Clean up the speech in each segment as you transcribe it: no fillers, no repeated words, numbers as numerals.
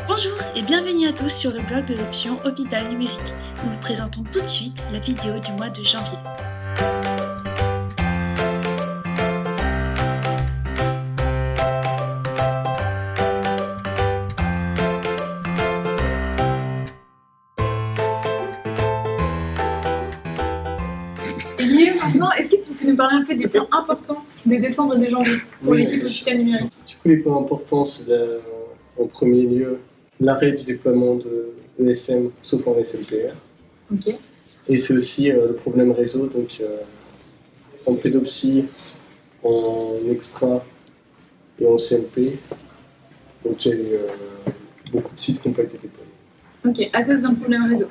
Bonjour et bienvenue à tous sur le blog de l'option Hôpital numérique. Nous vous présentons tout de suite la vidéo du mois de janvier. Et maintenant, est-ce que tu peux nous parler un peu des points importants de décembre et de janvier pour l'équipe Hôpital numérique? Du coup, les points importants, c'est en premier lieu l'arrêt du déploiement de ESM, sauf en SMPR. Ok. Et c'est aussi le problème réseau, donc en pédopsie, en extra et en CMP. Donc il y a eu beaucoup de sites qui n'ont pas été déployés. Ok, à cause d'un problème réseau.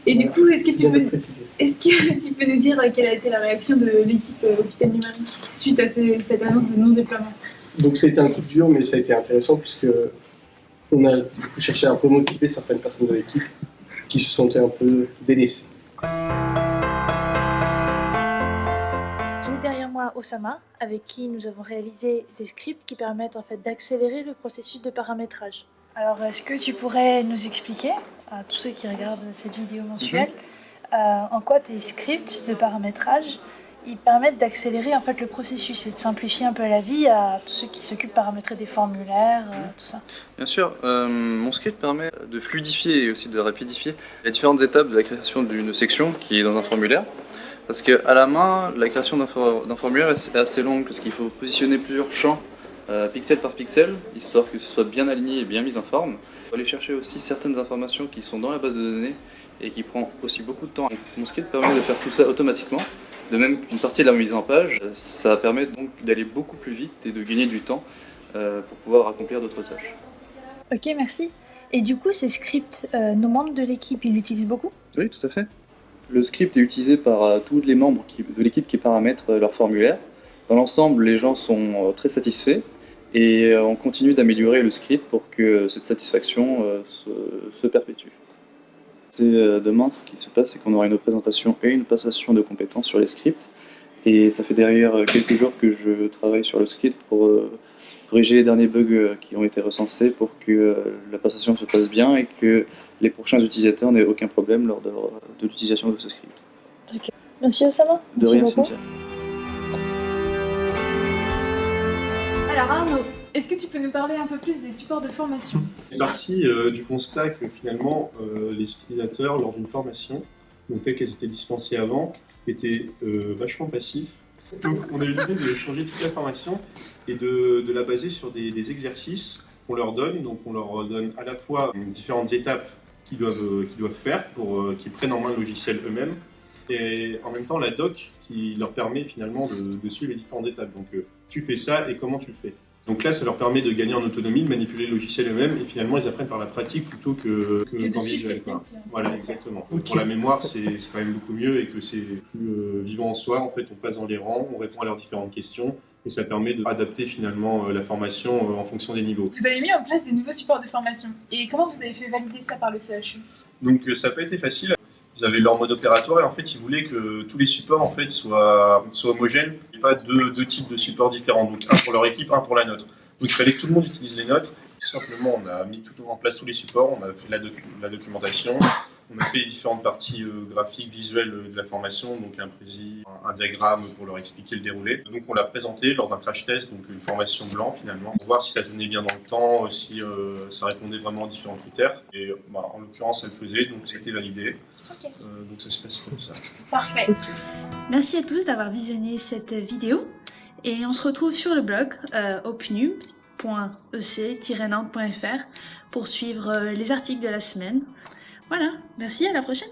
Et du coup, est-ce que tu peux nous dire quelle a été la réaction de l'équipe Hôpital numérique suite à cette annonce de non-déploiement? Donc ça a été un coup dur, mais ça a été intéressant puisque on a du coup cherché à un peu motiver certaines personnes de l'équipe qui se sentaient un peu délaissées. J'ai derrière moi Osama, avec qui nous avons réalisé des scripts qui permettent en fait d'accélérer le processus de paramétrage. Alors, est-ce que tu pourrais nous expliquer, à tous ceux qui regardent cette vidéo mensuelle, en quoi tes scripts de paramétrage ils permettent d'accélérer en fait le processus et de simplifier un peu la vie à tous ceux qui s'occupent de paramétrer des formulaires, tout ça? Bien sûr, mon script permet de fluidifier et aussi de rapidifier les différentes étapes de la création d'une section qui est dans un formulaire. Parce qu'à la main, la création d'un formulaire est assez longue parce qu'il faut positionner plusieurs champs pixel par pixel, histoire que ce soit bien aligné et bien mis en forme. Il faut aller chercher aussi certaines informations qui sont dans la base de données et qui prend aussi beaucoup de temps. Donc, mon script permet de faire tout ça automatiquement. De même qu'une partie de la mise en page, ça permet donc d'aller beaucoup plus vite et de gagner du temps pour pouvoir accomplir d'autres tâches. Ok, merci. Et du coup, ces scripts, nos membres de l'équipe, ils l'utilisent beaucoup? Oui, tout à fait. Le script est utilisé par tous les membres de l'équipe qui paramètrent leur formulaire. Dans l'ensemble, les gens sont très satisfaits et on continue d'améliorer le script pour que cette satisfaction se perpétue. Demain, ce qui se passe, c'est qu'on aura une présentation et une passation de compétences sur les scripts. Et ça fait derrière quelques jours que je travaille sur le script pour corriger les derniers bugs qui ont été recensés pour que la passation se passe bien et que les prochains utilisateurs n'aient aucun problème lors de l'utilisation de ce script. Ok. Merci Osama. De rien, Cynthia. Alors Arnaud, est-ce que tu peux nous parler un peu plus des supports de formation? C'est parti du constat que finalement les utilisateurs lors d'une formation, donc telles qu'elles étaient dispensées avant, étaient vachement passifs. Donc on a eu l'idée de changer toute la formation et de la baser sur des exercices qu'on leur donne. Donc on leur donne à la fois différentes étapes qu'ils doivent faire pour qu'ils prennent en main le logiciel eux-mêmes, et en même temps la doc qui leur permet finalement de suivre les différentes étapes. Donc tu fais ça et comment tu le fais. Donc là, ça leur permet de gagner en autonomie, de manipuler le logiciel eux-mêmes, et finalement, ils apprennent par la pratique plutôt qu'en visuel. Voilà, exactement. Okay. Pour la mémoire, c'est quand même beaucoup mieux et que c'est plus vivant en soi. En fait, on passe dans les rangs, on répond à leurs différentes questions, et ça permet d'adapter finalement la formation en fonction des niveaux. Vous avez mis en place des nouveaux supports de formation. Et comment vous avez fait valider ça par le CHU? Donc ça n'a pas été facile. Ils avaient leur mode opératoire et en fait ils voulaient que tous les supports en fait soient homogènes et pas deux types de supports différents, donc un pour leur équipe, un pour la nôtre. Donc il fallait que tout le monde utilise les nôtres. Tout simplement on a mis en place tous les supports, on a fait la documentation, on a fait les différentes parties graphiques, visuelles de la formation, donc un précis, un diagramme pour leur expliquer le déroulé. Donc on l'a présenté lors d'un crash test, donc une formation blanc finalement, pour voir si ça tenait bien dans le temps, si ça répondait vraiment aux différents critères. Et en l'occurrence elle le faisait, donc c'était validé. Okay. Donc ça se passe comme ça. Parfait. Merci à tous d'avoir visionné cette vidéo et on se retrouve sur le blog opnum.ec-nantes.fr pour suivre les articles de la semaine. Voilà, merci, à la prochaine.